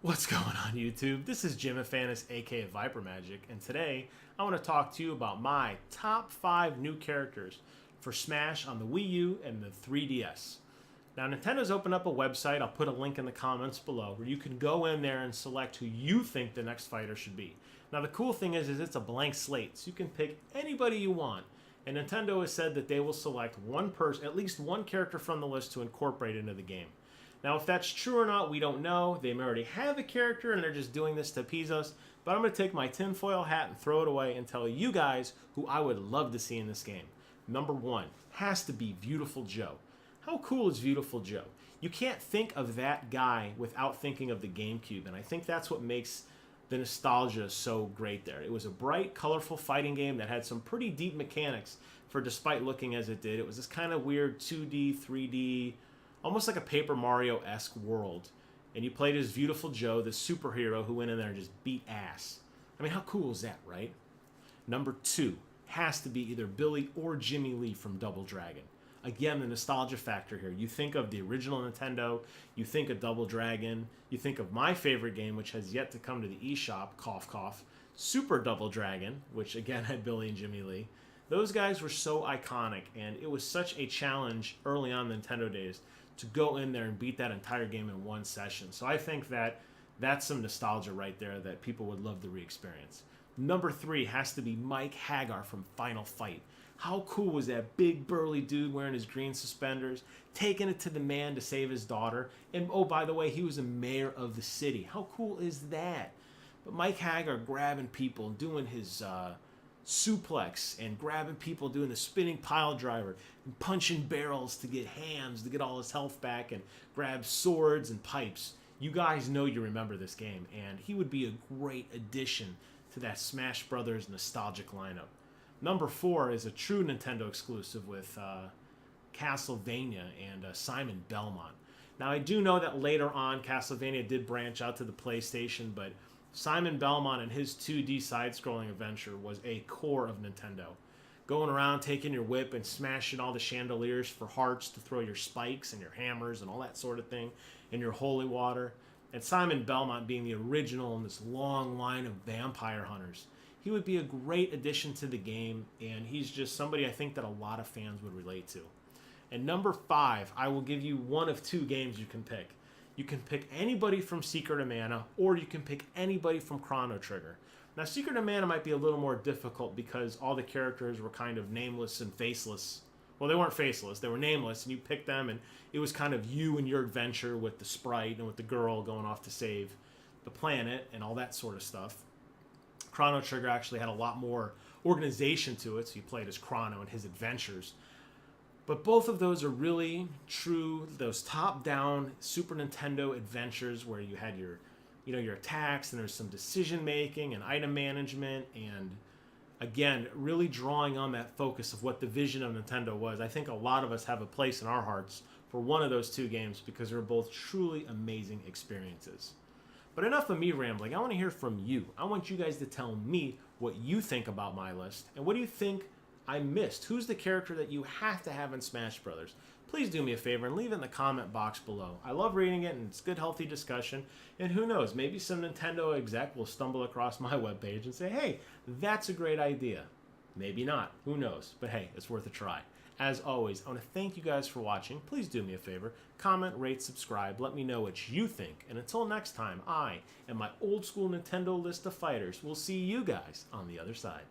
What's going on YouTube? This is Jim Afanis, aka vypermajik, and today I want to talk to you about my top 5 new characters for Smash on the Wii U and the 3DS. Now Nintendo's opened up a website, I'll put a link in the comments below, where you can go in there and select who you think the next fighter should be. Now the cool thing is it's a blank slate, so you can pick anybody you want. And Nintendo has said that they will select one person, at least one character from the list to incorporate into the game. Now, if that's true or not, we don't know. They may already have a character and they're just doing this to appease us. But I'm going to take my tinfoil hat and throw it away and tell you guys who I would love to see in this game. Number 1 has to be Beautiful Joe. How cool is Beautiful Joe? You can't think of that guy without thinking of the GameCube, and I think that's what makes the nostalgia so great there. It was a bright, colorful fighting game that had some pretty deep mechanics for despite looking as it did. It was this kind of weird 2D, 3D, almost like a Paper Mario-esque world. And you played as Beautiful Joe, the superhero who went in there and just beat ass. I mean, how cool is that, right? Number 2 has to be either Billy or Jimmy Lee from Double Dragon. Again, the nostalgia factor here. You think of the original Nintendo, you think of Double Dragon, you think of my favorite game, which has yet to come to the eShop, cough cough, Super Double Dragon, which again had Billy and Jimmy Lee. Those guys were so iconic, and it was such a challenge early on in the Nintendo days to go in there and beat that entire game in one session. So I think that that's some nostalgia right there that people would love to re-experience. Number 3 has to be Mike Hagar from Final Fight. How cool was that big burly dude wearing his green suspenders, taking it to the man to save his daughter? And oh, by the way, he was a mayor of the city. How cool is that? But Mike Hagar grabbing people, doing his suplex, and grabbing people, doing the spinning pile driver, and punching barrels to get hams, to get all his health back, and grab swords and pipes. You guys know you remember this game, and he would be a great addition to that Smash Brothers nostalgic lineup. Number 4 is a true Nintendo exclusive with Castlevania and Simon Belmont. Now, I do know that later on Castlevania did branch out to the PlayStation, but Simon Belmont and his 2D side-scrolling adventure was a core of Nintendo. Going around taking your whip and smashing all the chandeliers for hearts to throw your spikes and your hammers and all that sort of thing, and your holy water. And Simon Belmont being the original in this long line of vampire hunters. He would be a great addition to the game, and he's just somebody I think that a lot of fans would relate to. And number 5, I will give you one of 2 games you can pick. You can pick anybody from Secret of Mana, or you can pick anybody from Chrono Trigger. Now, Secret of Mana might be a little more difficult because all the characters were kind of nameless and faceless. Well, they weren't faceless, they were nameless, and you picked them, and it was kind of you and your adventure with the sprite and with the girl going off to save the planet and all that sort of stuff. Chrono Trigger actually had a lot more organization to it, so you played as Chrono and his adventures. But both of those are really true, those top-down Super Nintendo adventures where you had your attacks, and there's some decision making and item management, and again, really drawing on that focus of what the vision of Nintendo was. I think a lot of us have a place in our hearts for one of those 2 games because they're both truly amazing experiences. But enough of me rambling. I want to hear from you. I want you guys to tell me what you think about my list, and what do you think I missed? Who's the character that you have to have in Smash Brothers? Please do me a favor and leave it in the comment box below. I love reading it, and it's good, healthy discussion. And who knows, maybe some Nintendo exec will stumble across my webpage and say, hey, that's a great idea. Maybe not. Who knows? But hey, it's worth a try. As always, I want to thank you guys for watching. Please do me a favor. Comment, rate, subscribe. Let me know what you think. And until next time, I and my old school Nintendo list of fighters will see you guys on the other side.